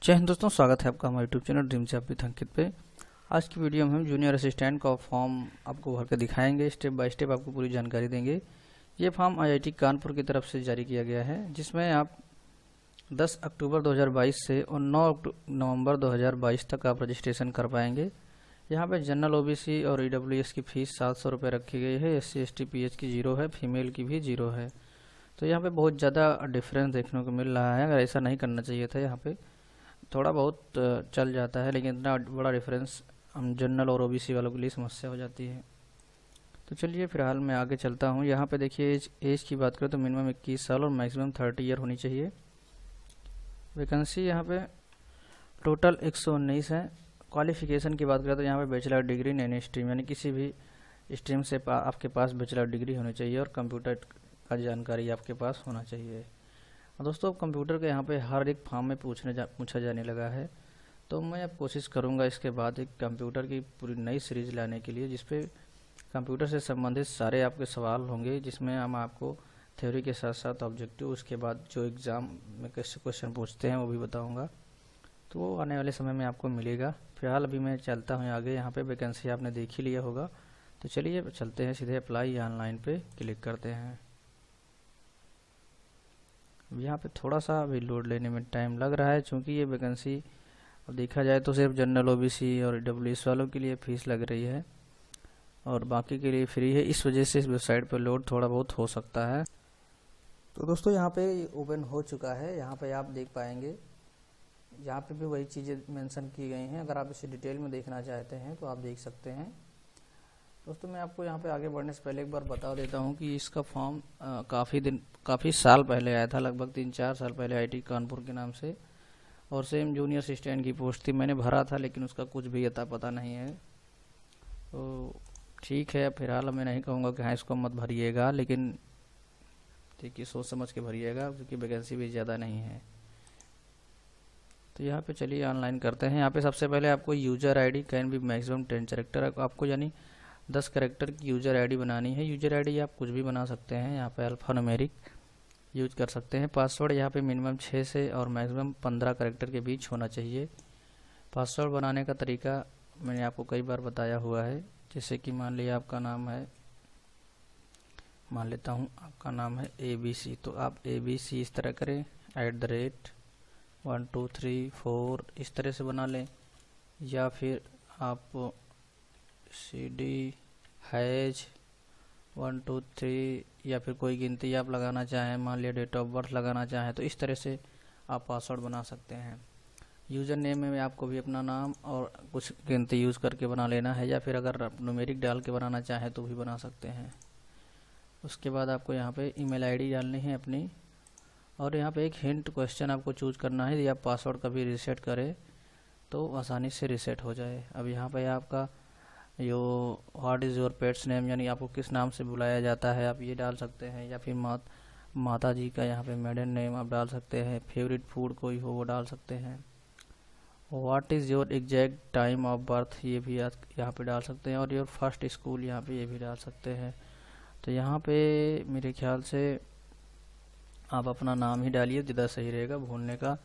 जय हिंद दोस्तों, स्वागत है आपका हमारे यूट्यूब चैनल ड्रीम से विद अंकित पे। आज की वीडियो में हम जूनियर असिस्टेंट का फॉर्म आपको भर के दिखाएंगे, स्टेप बाय स्टेप आपको पूरी जानकारी देंगे। ये फॉर्म आईआईटी कानपुर की तरफ से जारी किया गया है, जिसमें आप 10 अक्टूबर 2022 से और 9 नवंबर 2022 तक आप रजिस्ट्रेशन कर पाएंगे। यहाँ पे जनरल ओबीसी और ईडब्ल्यूएस की फ़ीस 700 रुपये रखी गई है। SC ST PH की 0 है, फीमेल की भी 0 है। तो यहाँ पे बहुत ज़्यादा डिफरेंस देखने को मिल रहा है। अगर ऐसा नहीं करना चाहिए था, यहाँ पे थोड़ा बहुत चल जाता है, लेकिन इतना बड़ा डिफरेंस हम जनरल और ओबीसी वालों के लिए समस्या हो जाती है। तो चलिए फिलहाल मैं आगे चलता हूँ। यहाँ पे देखिए एज की बात करें तो मिनिमम 21 साल और मैक्सिमम 30 ईयर होनी चाहिए। वैकेंसी यहाँ पे टोटल 119 है। क्वालिफिकेशन की बात करें तो यहाँ पे bachelor degree in any stream, यानी किसी भी स्ट्रीम से आपके पास बैचलर डिग्री होनी चाहिए और कंप्यूटर का जानकारी आपके पास होना चाहिए। दोस्तों, कंप्यूटर के यहाँ पे हर एक फॉर्म में पूछा जाने लगा है, तो मैं अब कोशिश करूँगा इसके बाद एक कंप्यूटर की पूरी नई सीरीज लाने के लिए, जिसपे कंप्यूटर से संबंधित सारे आपके सवाल होंगे, जिसमें हम आपको थ्योरी के साथ साथ ऑब्जेक्टिव, उसके बाद जो एग्ज़ाम में कैसे क्वेश्चन पूछते हैं वो भी बताऊँगा। तो वो आने वाले समय में आपको मिलेगा। फिलहाल अभी मैं चलता हूँ आगे। यहाँ पर वैकेंसी आपने देख ही लिया होगा, तो चलिए चलते हैं सीधे अप्लाई ऑनलाइन पे क्लिक करते हैं। यहाँ पे थोड़ा सा अभी लोड लेने में टाइम लग रहा है, क्योंकि ये वैकेंसी अब देखा जाए तो सिर्फ जनरल ओबीसी और डब्ल्यूएस वालों के लिए फीस लग रही है और बाकी के लिए फ्री है। इस वजह से इस वेबसाइट पर लोड थोड़ा बहुत हो सकता है। तो दोस्तों, यहाँ पे ओपन हो चुका है। यहाँ पे आप देख पाएंगे, यहाँ पे भी वही चीज़ें मेंशन की गई हैं। अगर आप इसे डिटेल में देखना चाहते हैं तो आप देख सकते हैं। दोस्तों, मैं आपको यहाँ पे आगे बढ़ने से पहले एक बार बता देता हूँ कि इसका फॉर्म काफ़ी साल पहले आया था, लगभग 3-4 साल पहले आईआईटी कानपुर के नाम से, और सेम जूनियर असिस्टेंट की पोस्ट थी। मैंने भरा था, लेकिन उसका कुछ भी अता पता नहीं है। तो ठीक है, फिलहाल मैं नहीं कहूँगा कि हाँ इसको मत भरिएगा, लेकिन देखिए सोच समझ के भरिएगा, क्योंकि वैकेंसी भी ज़्यादा नहीं है। तो यहाँ पे चलिए ऑनलाइन करते हैं। यहाँ पे सबसे पहले आपको user ID can be maximum 10 character, आपको यानी 10 कैरेक्टर की यूजर ID बनानी है। यूजर ID आप कुछ भी बना सकते हैं, यहाँ पे अल्फा न्यूमेरिक यूज कर सकते हैं। पासवर्ड यहाँ पे मिनिमम 6 से और मैक्सिमम 15 कैरेक्टर के बीच होना चाहिए। पासवर्ड बनाने का तरीका मैंने आपको कई बार बताया हुआ है। जैसे कि मान लिया आपका नाम है, मान लेता हूँ आपका नाम है ABC, तो आप ABC इस तरह करें, @1 2 3 4 इस तरह से बना लें, या फिर आप CD हैज 1 2 3 या फिर कोई गिनती आप लगाना चाहें, मान लिया डेट ऑफ बर्थ लगाना चाहें, तो इस तरह से आप पासवर्ड बना सकते हैं। यूज़र नेम में आपको भी अपना नाम और कुछ गिनती यूज़ करके बना लेना है, या फिर अगर आप न्यूमेरिक डाल के बनाना चाहें तो भी बना सकते हैं। उसके बाद आपको यहाँ पे ईमेल ID डालनी है अपनी, और यहाँ पे एक हिंट क्वेश्चन आपको चूज करना है, यदि आप पासवर्ड कभी रीसेट करें तो आसानी से रीसेट हो जाए। अब यहाँ पे आपका yo what is your pets name, यानी आपको किस नाम से बुलाया जाता है, आप ये डाल सकते हैं, या फिर माता जी का यहाँ पे मेडन नेम आप डाल सकते हैं। फेवरेट फूड कोई हो वो डाल सकते हैं। What is your exact time of birth, ये भी यहाँ पे डाल सकते हैं। और योर फर्स्ट स्कूल यहाँ पे ये भी डाल सकते हैं। तो यहाँ पे मेरे ख्याल से आप अपना नाम ही डालिए, ज़्यादा सही रहेगा, भूलने का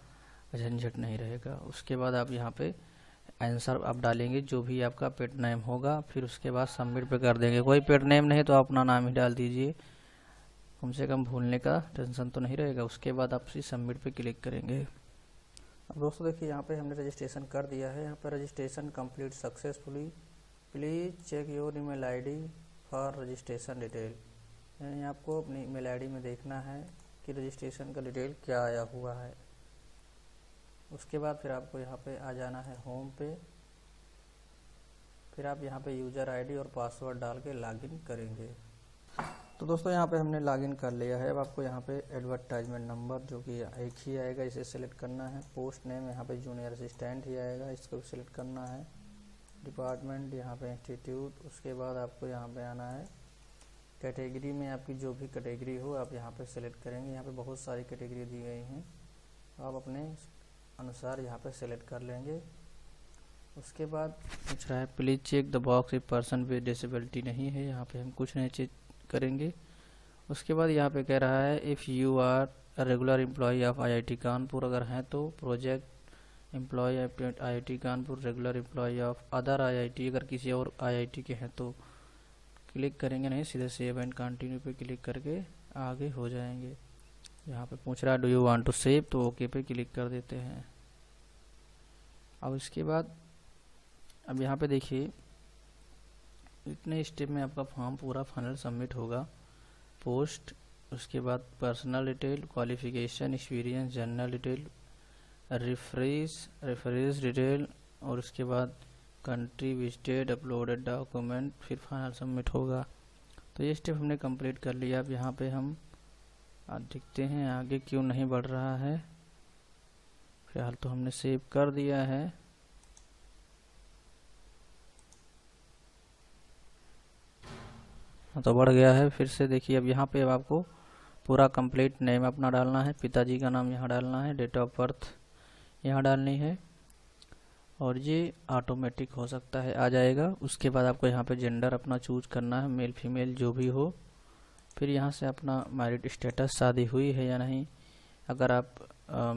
झंझट नहीं रहेगा। उसके बाद आप यहाँ पे आंसर आप डालेंगे जो भी आपका पेट नेम होगा, फिर उसके बाद सबमिट पे कर देंगे। कोई पेट नेम नहीं तो आप अपना नाम ही डाल दीजिए, कम से कम भूलने का टेंशन तो नहीं रहेगा। उसके बाद आप सबमिट पे क्लिक करेंगे। अब दोस्तों देखिए, यहाँ पे हमने रजिस्ट्रेशन कर दिया है। यहाँ पर registration complete successfully, please check your email ID for registration detail, यानी आपको अपनी ईमेल ID में देखना है कि रजिस्ट्रेशन का डिटेल क्या आया हुआ है। उसके बाद फिर आपको यहाँ पे आ जाना है होम पे, फिर आप यहाँ पे यूज़र ID और पासवर्ड डाल के लॉगिन करेंगे। तो दोस्तों, यहाँ पे हमने लॉगिन कर लिया है। अब आपको यहाँ पे एडवर्टाइजमेंट नंबर, जो कि एक ही आएगा, इसे सिलेक्ट करना है। पोस्ट नेम यहाँ पे जूनियर असिस्टेंट ही आएगा, इसको भी सिलेक्ट करना है। डिपार्टमेंट यहाँ पे इंस्टीट्यूट। उसके बाद आपको यहाँ पे आना है कैटेगरी में, आपकी जो भी कैटेगरी हो आप यहाँ पे सिलेक्ट करेंगे। यहाँ पे बहुत सारी कैटेगरी दी गई हैं, आप अपने अनुसार यहाँ पे सिलेक्ट कर लेंगे। उसके बाद पूछ रहा है please check the box if person with disability नहीं है, यहाँ पे हम कुछ नहीं चेक करेंगे। उसके बाद यहाँ पे कह रहा है if you are regular employ of IIT Kanpur, अगर हैं तो project employ IIT Kanpur, regular employ of other IIT, अगर किसी और IIT के हैं तो क्लिक करेंगे नहीं, सीधे सेव एंड कंटिन्यू पे क्लिक करके आगे हो जाएंगे। यहाँ पे पूछ रहा है do you want to save, तो ओके पे क्लिक कर देते हैं। अब इसके बाद अब यहाँ पे देखिए इतने स्टेप में आपका फॉर्म पूरा फाइनल सबमिट होगा। पोस्ट, उसके बाद personal detail, qualification, experience, general detail, reference detail, और उसके बाद कंट्री विजिटेड, अपलोडेड डॉक्यूमेंट, फिर फाइनल सबमिट होगा। तो ये स्टेप हमने कंप्लीट कर लिया। अब यहाँ पे हम देखते हैं आगे क्यों नहीं बढ़ रहा है। फिलहाल तो हमने सेव कर दिया है। तो बढ़ गया है। फिर से देखिए अब यहाँ पे अब आपको पूरा कंप्लीट नेम अपना डालना है, पिताजी का नाम यहाँ डालना है, डेट ऑफ बर्थ यहाँ डालनी है, और ये ऑटोमेटिक हो सकता है आ जाएगा। उसके बाद आपको यहाँ पे जेंडर अपना चूज करना है, मेल फीमेल जो भी हो। फिर यहाँ से अपना मैरिड स्टेटस, शादी हुई है या नहीं। अगर आप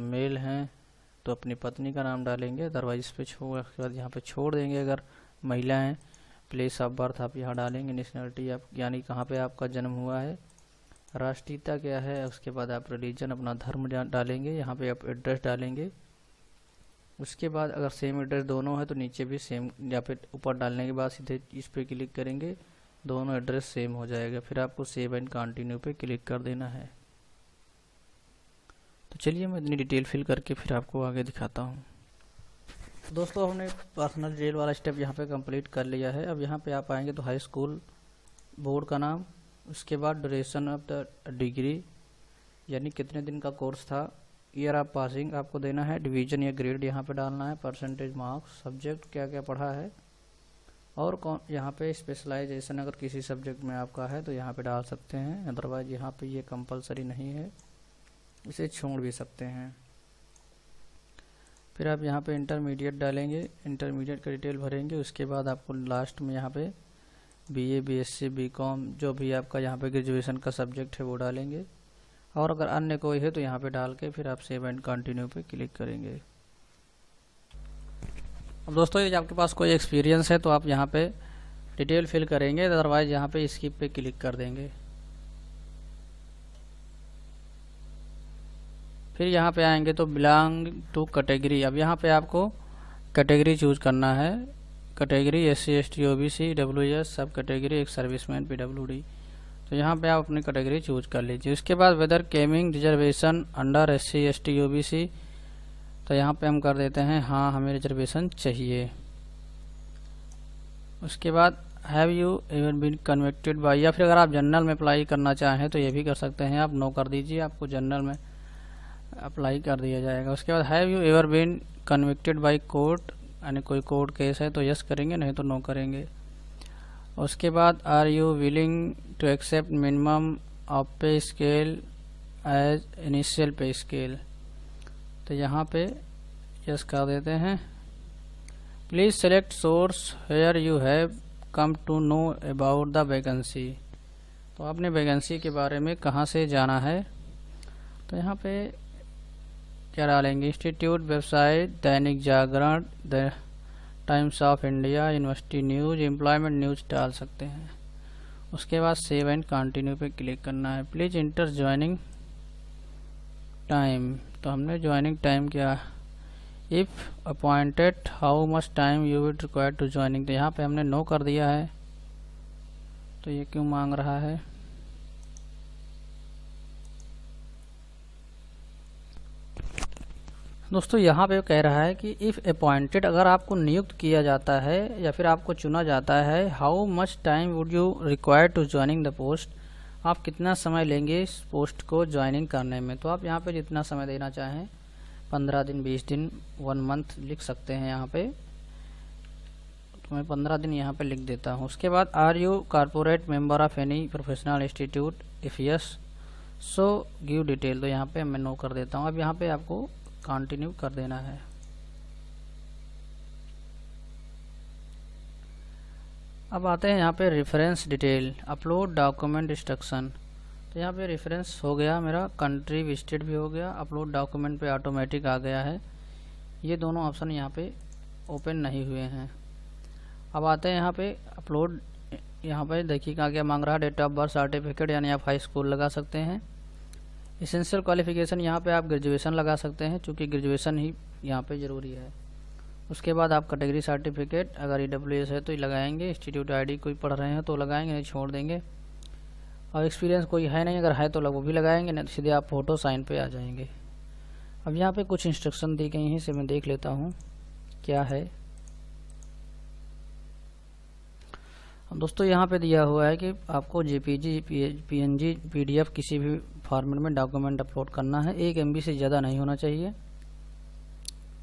मेल हैं तो अपनी पत्नी का नाम डालेंगे, अदरवाइज इस पे छोड़, उसके बाद यहाँ पे छोड़ देंगे। अगर महिला हैं प्लेस ऑफ बर्थ आप यहाँ डालेंगे, नेशनलिटी आप यानी कहाँ पे आपका जन्म हुआ है, राष्ट्रीयता क्या है, उसके बाद आप रिलीजन अपना धर्म डालेंगे, यहाँ पे आप एड्रेस डालेंगे। उसके बाद अगर सेम एड्रेस दोनों है तो नीचे भी सेम, या फिर ऊपर डालने के बाद सीधे इस पे क्लिक करेंगे, दोनों एड्रेस सेम हो जाएगा। फिर आपको सेव एंड कंटिन्यू पे क्लिक कर देना है। तो चलिए मैं इतनी डिटेल फिल करके फिर आपको आगे दिखाता हूँ। दोस्तों हमने पर्सनल डिटेल वाला स्टेप यहाँ पे कंप्लीट कर लिया है। अब यहाँ पे आप आएंगे तो हाई स्कूल बोर्ड का नाम, उसके बाद ड्यूरेशन ऑफ द डिग्री यानी कितने दिन का कोर्स था, ईयर ऑफ पासिंग आपको देना है, डिवीजन या ग्रेड यहाँ पे डालना है, परसेंटेज मार्क्स, सब्जेक्ट क्या क्या पढ़ा है, और कौन यहाँ पे स्पेशलाइजेशन अगर किसी सब्जेक्ट में आपका है तो यहाँ पे डाल सकते हैं, अदरवाइज यहाँ पे ये कंपलसरी नहीं है, इसे छोड़ भी सकते हैं। फिर आप यहाँ पे इंटरमीडिएट डालेंगे, इंटरमीडिएट का डिटेल भरेंगे। उसके बाद आपको लास्ट में यहाँ पे BA BSc BCom जो भी आपका यहाँ पे ग्रेजुएशन का सब्जेक्ट है वो डालेंगे, और अगर अन्य कोई है तो यहाँ पे डाल के फिर आप सेव एंड कंटिन्यू पे क्लिक करेंगे। अब दोस्तों यदि आपके पास कोई एक्सपीरियंस है तो आप यहाँ पे डिटेल फिल करेंगे, अदरवाइज यहाँ पे स्किप पे क्लिक कर देंगे। फिर यहाँ पे आएंगे तो बिलोंग टू कैटेगरी, अब यहाँ पे आपको कैटेगरी चूज करना है। Category SC ST OBC WS सब कैटेगरी, एक सर्विसमैन PWD। तो यहाँ पे आप अपनी कैटेगरी चूज कर लीजिए। उसके बाद whether claiming reservation under SC ST OBC, तो यहाँ पे हम कर देते हैं हाँ हमें रिजर्वेशन चाहिए। उसके बाद have you ever been convicted by, या फिर अगर आप जनरल में अप्लाई करना चाहें तो ये भी कर सकते हैं, आप नो कर दीजिए, आपको जनरल में अप्लाई कर दिया जाएगा। उसके बाद have you ever been convicted by court, यानी कोई कोर्ट केस है तो यस करेंगे, नहीं तो नो करेंगे। उसके बाद are you willing to accept minimum of pay scale as initial pay scale, तो यहाँ पे यस कर देते हैं। Please select source where you have come to know about the vacancy, तो आपने वैकेंसी के बारे में कहाँ से जाना है, तो यहाँ पे क्या डालेंगे, institute, website, Dainik Jagran, the Times of India, university news, employment news डाल सकते हैं। उसके बाद सेव एंड कंटिन्यू पे क्लिक करना है। प्लीज इंटर ज्वाइनिंग टाइम, तो हमने ज्वाइनिंग टाइम किया। If appointed how much time you will require to joining, तो यहाँ पे हमने नो कर दिया है, तो ये क्यों मांग रहा है। दोस्तों यहाँ पे कह रहा है कि इफ़ अपॉइंटेड, अगर आपको नियुक्त किया जाता है या फिर आपको चुना जाता है, how much time would you require to joining the post, आप कितना समय लेंगे इस पोस्ट को ज्वाइनिंग करने में। तो आप यहाँ पे जितना समय देना चाहें, 15 दिन, 20 दिन, 1 मंथ लिख सकते हैं यहाँ पे, तो मैं 15 दिन यहाँ पे लिख देता हूँ। उसके बाद are you corporate member of any professional institute, if yes so give detail, तो यहाँ पे मैं नो कर देता हूँ। अब यहाँ पे आपको कंटिन्यू कर देना है। अब आते हैं यहाँ पे reference detail, upload document instruction, तो यहाँ पे रेफरेंस हो गया मेरा, कंट्री विजिटेड भी हो गया, अपलोड डॉक्यूमेंट पे ऑटोमेटिक आ गया है। ये दोनों ऑप्शन यहाँ पे ओपन नहीं हुए हैं। अब आते हैं यहाँ पे अपलोड। यहाँ पे देखिए क्या क्या मांग रहा है, डेट ऑफ बर्थ, सर्टिफिकेट, यानी आप हाई स्कूल लगा सकते हैं। एसेंशियल क्वालिफिकेशन यहाँ पे आप ग्रेजुएशन लगा सकते हैं, चूँकि ग्रेजुएशन ही यहाँ पे ज़रूरी है। उसके बाद आप कैटेगरी सर्टिफिकेट, अगर EWS है तो ये लगाएंगे, इंस्टीट्यूट ID कोई पढ़ रहे हैं तो लगाएंगे, नहीं छोड़ देंगे। और एक्सपीरियंस कोई है नहीं, अगर है तो वो भी लगाएंगे, नहीं तो सीधे आप फ़ोटो साइन पे आ जाएंगे। अब यहाँ पे कुछ इंस्ट्रक्शन दी गई हैं, इसे मैं देख लेता हूँ क्या है। अब दोस्तों यहाँ पे दिया हुआ है कि आपको JPG, PNG, PDF किसी भी फॉर्मेट में डॉक्यूमेंट अपलोड करना है, 1 MB से ज़्यादा नहीं होना चाहिए।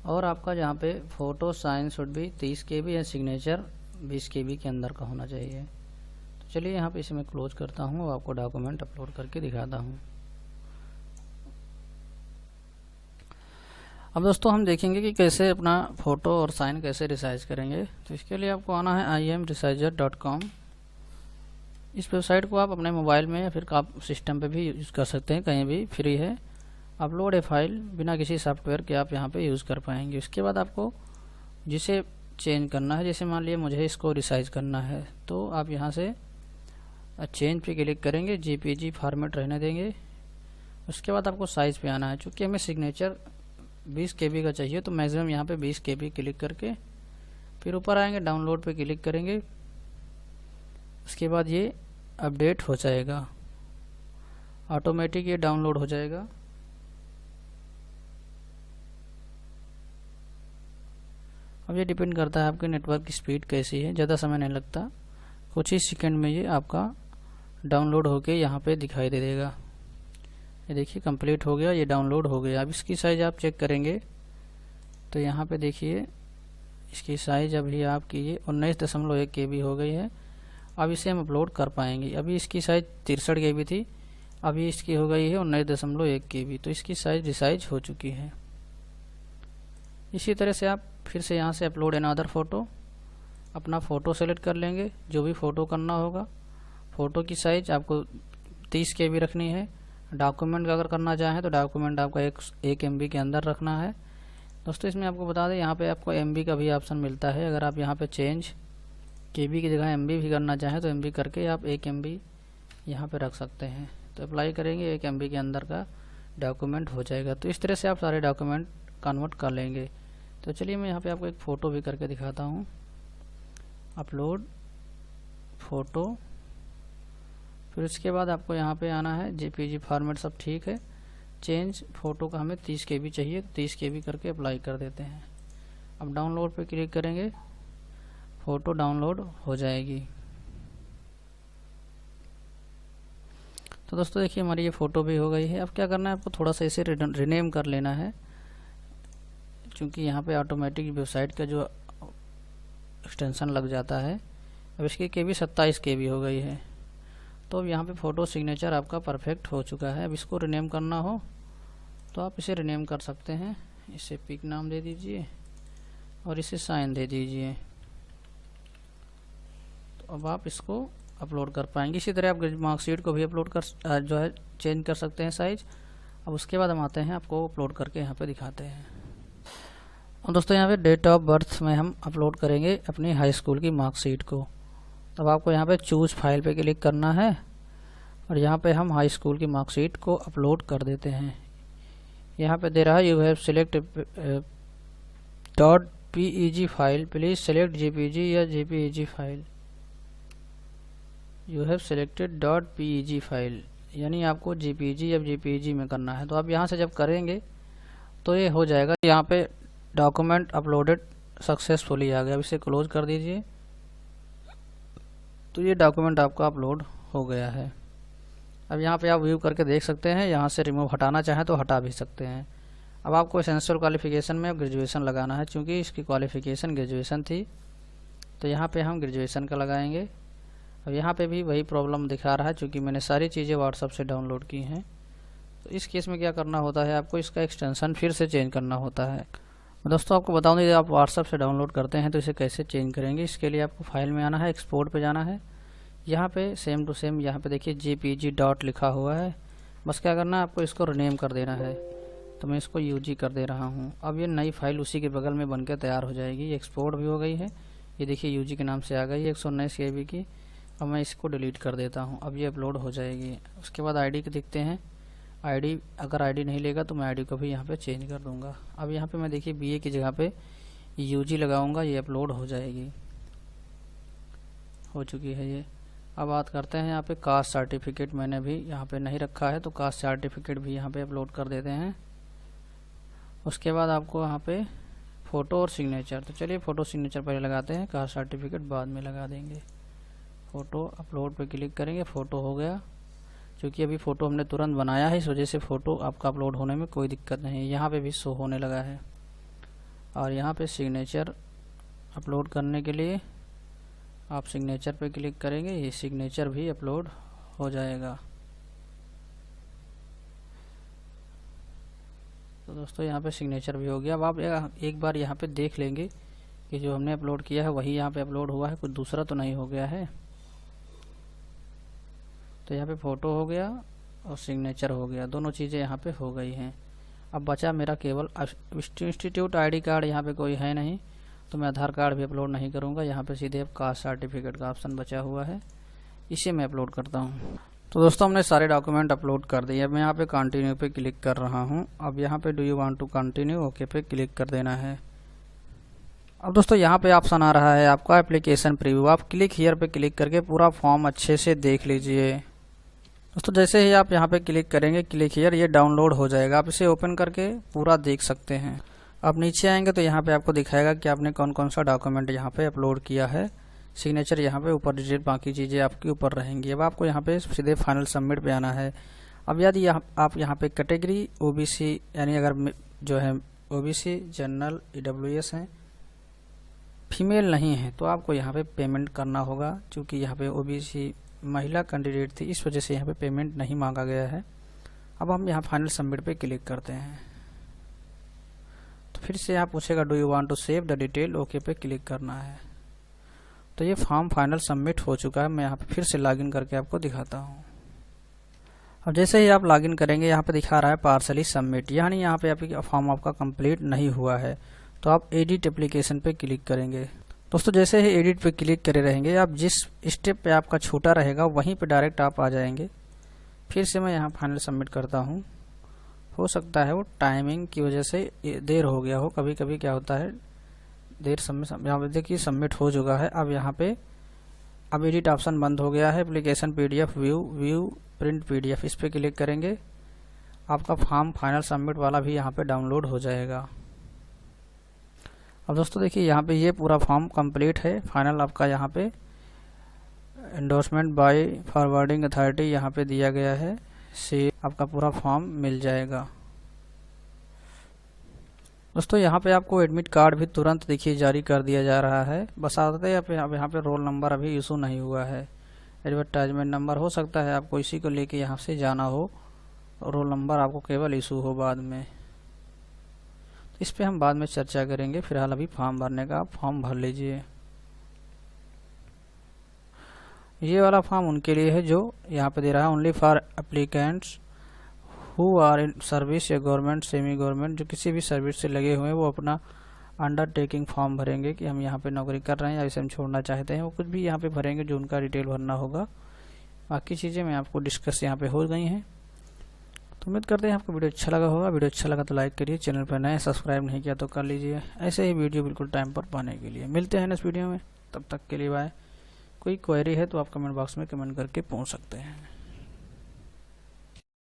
और आपका जहाँ पे फ़ोटो साइन शुड भी 30 KB या सिग्नेचर 20 KB के अंदर का होना चाहिए। तो चलिए यहाँ पे इसे मैं क्लोज करता हूँ और आपको डॉक्यूमेंट अपलोड करके दिखाता हूँ। अब दोस्तों हम देखेंगे कि कैसे अपना फ़ोटो और साइन कैसे रिसाइज करेंगे। तो इसके लिए आपको आना है imresizer.com। इस वेबसाइट को आप अपने मोबाइल में या फिर आप सिस्टम पे भी यूज़ कर सकते हैं, कहीं भी फ्री है। अपलोड ए फाइल बिना किसी सॉफ्टवेयर के आप यहाँ पे यूज़ कर पाएंगे। उसके बाद आपको जिसे चेंज करना है, जैसे मान लिया मुझे इसको रिसाइज करना है, तो आप यहाँ से चेंज पे क्लिक करेंगे, JPG फॉर्मेट रहने देंगे। उसके बाद आपको साइज़ पे आना है, चूँकि हमें सिग्नेचर 20 KB का चाहिए तो मैक्सिमम यहाँ पे 20 KB क्लिक करके फिर ऊपर आएंगे, डाउनलोड पे क्लिक करेंगे। उसके बाद ये अपडेट हो जाएगा, ऑटोमेटिक ये डाउनलोड हो जाएगा। अब ये डिपेंड करता है आपके नेटवर्क की स्पीड कैसी है, ज़्यादा समय नहीं लगता, कुछ ही सेकंड में ये आपका डाउनलोड होके यहाँ पे दिखाई दे देगा। ये देखिए कंप्लीट हो गया, ये डाउनलोड हो गया। अब इसकी साइज़ आप चेक करेंगे तो यहाँ पे देखिए इसकी साइज़ अभी आपकी ये 19.1 KB हो गई है। अब इसे हम अपलोड कर पाएंगे। अभी इसकी साइज़ 63 KB थी, अभी इसकी हो गई है 19.1 KB, तो इसकी साइज़ रिसाइज हो चुकी है। इसी तरह से आप फिर से यहाँ से अपलोड अनदर फ़ोटो, अपना फ़ोटो सेलेक्ट कर लेंगे, जो भी फ़ोटो करना होगा। फ़ोटो की साइज़ आपको 30 KB रखनी है। डॉक्यूमेंट अगर करना चाहें तो डॉक्यूमेंट आपका 1 MB के अंदर रखना है। दोस्तों इसमें आपको बता दें, यहाँ पे आपको MB का भी ऑप्शन मिलता है। अगर आप यहाँ पे चेंज KB की जगह MB भी करना चाहें तो MB करके आप 1 MB यहाँ पे रख सकते हैं। तो अप्लाई करेंगे, 1 MB के अंदर का डॉक्यूमेंट हो जाएगा। तो इस तरह से आप सारे डॉक्यूमेंट कन्वर्ट कर लेंगे। तो चलिए मैं यहाँ पे आपको एक फ़ोटो भी करके दिखाता हूँ। अपलोड फ़ोटो, फिर उसके बाद आपको यहाँ पे आना है, JPG फॉर्मेट सब ठीक है। चेंज फ़ोटो का हमें 30 KB चाहिए, 30 KB करके अप्लाई कर देते हैं। अब डाउनलोड पे क्लिक करेंगे, फ़ोटो डाउनलोड हो जाएगी। तो दोस्तों देखिए हमारी ये फ़ोटो भी हो गई है। अब क्या करना है, आपको थोड़ा सा इसे रिनेम कर लेना है, क्योंकि यहाँ पे ऑटोमेटिक वेबसाइट का जो एक्सटेंशन लग जाता है। अब इसकी KB 27 KB हो गई है। तो अब यहाँ पे फ़ोटो सिग्नेचर आपका परफेक्ट हो चुका है। अब इसको रिनेम करना हो तो आप इसे रिनेम कर सकते हैं। इसे पिक नाम दे दीजिए और इसे साइन दे दीजिए। तो अब आप इसको अपलोड कर पाएंगे। इसी तरह आप मार्कशीट को भी अपलोड कर जो है चेंज कर सकते हैं साइज़। अब उसके बाद हम आते हैं, आपको अपलोड करके यहाँ पे दिखाते हैं। और दोस्तों यहाँ पे डेट ऑफ बर्थ में हम अपलोड करेंगे अपनी हाई स्कूल की मार्कशीट को। तब आपको यहाँ पे चूज़ फाइल पे क्लिक करना है और यहाँ पे हम हाई स्कूल की मार्कशीट को अपलोड कर देते हैं। यहाँ पे दे रहा है, you have select .peg file, please select JPG या JPEG file. You have selected .peg file, यानी आपको JPG या JPEG में करना है। तो आप यहाँ से जब करेंगे तो ये हो जाएगा, यहाँ पे डॉक्यूमेंट अपलोडेड सक्सेसफुली आ गया। अब इसे क्लोज कर दीजिए। तो ये डॉक्यूमेंट आपका अपलोड हो गया है। अब यहाँ पे आप व्यू करके देख सकते हैं, यहाँ से रिमूव हटाना चाहें तो हटा भी सकते हैं। अब आपको एसेंशियल क्वालिफिकेशन में ग्रेजुएशन लगाना है, क्योंकि इसकी क्वालिफिकेशन ग्रेजुएशन थी, तो यहाँ पे हम ग्रेजुएशन का लगाएंगे। अब यहाँ पे भी वही प्रॉब्लम दिखा रहा है, क्योंकि मैंने सारी चीज़ें व्हाट्सएप से डाउनलोड की हैं। तो इस केस में क्या करना होता है, आपको इसका एक्सटेंशन फिर से चेंज करना होता है। दोस्तों आपको बताऊँ, यदि आप व्हाट्सएप से डाउनलोड करते हैं तो इसे कैसे चेंज करेंगे। इसके लिए आपको फाइल में आना है, एक्सपोर्ट पे जाना है। यहाँ पे सेम टू सेम यहाँ पे देखिए JPG डॉट लिखा हुआ है। बस क्या करना है, आपको इसको रिनेम कर देना है। तो मैं इसको यूजी कर दे रहा हूँ। अब ये नई फाइल उसी के बगल में बनकर तैयार हो जाएगी। ये एक्सपोर्ट भी हो गई है, ये देखिए यूजी के नाम से आ गई 119 KB की। अब मैं इसको डिलीट कर देता हूँ। अब ये अपलोड हो जाएगी। उसके बाद आईडी को देखते हैं। आईडी अगर आईडी नहीं लेगा तो मैं आईडी को भी यहाँ पे चेंज कर दूंगा। अब यहाँ पे मैं देखिए BA की जगह पे यूजी लगाऊंगा, ये अपलोड हो जाएगी। हो चुकी है ये। अब बात करते हैं यहाँ पे कास्ट सर्टिफिकेट, मैंने भी यहाँ पे नहीं रखा है तो कास्ट सर्टिफिकेट भी यहाँ पे अपलोड कर देते हैं। उसके बाद आपको यहाँ पे फ़ोटो और सिग्नेचर, तो चलिए फ़ोटो सिग्नेचर पहले लगाते हैं, कास्ट सर्टिफिकेट बाद में लगा देंगे। फ़ोटो अपलोड पे क्लिक करेंगे, फ़ोटो हो गया। क्योंकि अभी फ़ोटो हमने तुरंत बनाया है, इस वजह से फ़ोटो आपका अपलोड होने में कोई दिक्कत नहीं है। यहाँ पे भी शो होने लगा है। और यहाँ पे सिग्नेचर अपलोड करने के लिए आप सिग्नेचर पे क्लिक करेंगे, ये सिग्नेचर भी अपलोड हो जाएगा। तो दोस्तों यहाँ पे सिग्नेचर भी हो गया। अब आप एक बार यहाँ पे देख लेंगे कि जो हमने अपलोड किया है वही यहाँ पे अपलोड हुआ है, कुछ दूसरा तो नहीं हो गया है। तो यहाँ पे फ़ोटो हो गया और सिग्नेचर हो गया, दोनों चीज़ें यहाँ पे हो गई हैं। अब बचा मेरा केवल इंस्टीट्यूट आईडी कार्ड, यहाँ पे कोई है नहीं तो मैं आधार कार्ड भी अपलोड नहीं करूँगा। यहाँ पे सीधे अब कास्ट सर्टिफिकेट का ऑप्शन बचा हुआ है, इसे मैं अपलोड करता हूँ। तो दोस्तों हमने सारे डॉक्यूमेंट अपलोड कर दिए। अब मैं यहाँ पे कंटिन्यू पे क्लिक कर रहा हूँ। अब यहाँ पे do you want to continue, okay पे क्लिक कर देना है। अब दोस्तों यहाँ पे ऑप्शन आ रहा है आपका एप्लीकेशन प्रीव्यू, आप क्लिक हियर पे क्लिक करके पूरा फॉर्म अच्छे से देख लीजिए। दोस्तों जैसे ही आप यहाँ पे क्लिक करेंगे क्लिक हियर, ये डाउनलोड हो जाएगा। आप इसे ओपन करके पूरा देख सकते हैं। अब नीचे आएंगे तो यहाँ पे आपको दिखाएगा कि आपने कौन कौन सा डॉक्यूमेंट यहाँ पे अपलोड किया है। सिग्नेचर यहाँ पे ऊपर, डिटेल बाकी चीज़ें आपकी ऊपर रहेंगी। अब आपको यहाँ पे सीधे फाइनल सबमिट पे आना है। अब यदि आप यहाँ पे कैटेगरी OBC, यानी अगर जो है OBC, जनरल, EWS हैं, फीमेल नहीं है तो आपको यहाँ पे पेमेंट करना होगा। क्योंकि यहाँ पे OBC महिला कैंडिडेट थी, इस वजह से यहाँ पे पेमेंट नहीं मांगा गया है। अब हम यहाँ फाइनल सबमिट पे क्लिक करते हैं तो फिर से यहाँ पूछेगा do you want to save the detail, okay पे क्लिक करना है। तो ये फॉर्म फाइनल सबमिट हो चुका है। मैं यहाँ पे फिर से लॉगिन करके आपको दिखाता हूँ। अब जैसे ही आप लॉगिन करेंगे यहाँ पे दिखा रहा है पार्सली सबमिट, यानी यहाँ पे आपकी फॉर्म आपका कंप्लीट नहीं हुआ है। तो आप एडिट एप्लीकेशन पे क्लिक करेंगे। दोस्तों जैसे ही एडिट पे क्लिक करे रहेंगे, आप जिस स्टेप पे आपका छूटा रहेगा वहीं पे डायरेक्ट आप आ जाएंगे। फिर से मैं यहाँ फाइनल सबमिट करता हूँ। हो सकता है वो टाइमिंग की वजह से देर हो गया हो, कभी कभी क्या होता है देर सबमिट। यहाँ पे देखिए सबमिट हो चुका है। अब यहाँ पे अब एडिट ऑप्शन बंद हो गया है। Application PDF view print PDF, इस पे क्लिक करेंगे, आपका फॉर्म फाइनल सबमिट वाला भी यहाँ पे डाउनलोड हो जाएगा। अब दोस्तों देखिए यहाँ पे ये पूरा फॉर्म कंप्लीट है। फाइनल आपका यहाँ पे एंडोर्समेंट बाय फॉरवर्डिंग अथॉरिटी यहाँ पे दिया गया है, से आपका पूरा फॉर्म मिल जाएगा। दोस्तों यहाँ पे आपको एडमिट कार्ड भी तुरंत देखिए जारी कर दिया जा रहा है। बस आते अब यहाँ पे रोल नंबर अभी इशू नहीं हुआ है। एडवर्टाइजमेंट नंबर हो सकता है आपको इसी को लेके यहाँ से जाना हो, रोल नंबर आपको केवल इशू हो बाद में। इस पे हम बाद में चर्चा करेंगे। फिलहाल अभी फॉर्म भरने का, आप फॉर्म भर लीजिए। ये वाला फॉर्म उनके लिए है जो यहाँ पे दे रहा है only for applicants who are in service या गवर्नमेंट, सेमी गवर्नमेंट, जो किसी भी सर्विस से लगे हुए हैं वो अपना अंडरटेकिंग फॉर्म भरेंगे कि हम यहाँ पे नौकरी कर रहे हैं या इसे हम छोड़ना चाहते हैं। वो कुछ भी यहाँ पे भरेंगे जो उनका डिटेल भरना होगा। बाकी चीज़ें मैं आपको डिस्कस यहाँ पे हो गई हैं। तो उम्मीद करते हैं आपको वीडियो अच्छा लगा होगा। वीडियो अच्छा लगा तो लाइक करिए, चैनल पर नए सब्सक्राइब नहीं किया तो कर लीजिए। ऐसे ही वीडियो बिल्कुल टाइम पर पाने के लिए मिलते हैं नेक्स्ट वीडियो में। तब तक के लिए बाय। कोई क्वेरी है तो आप कमेंट बॉक्स में कमेंट करके पूछ सकते हैं।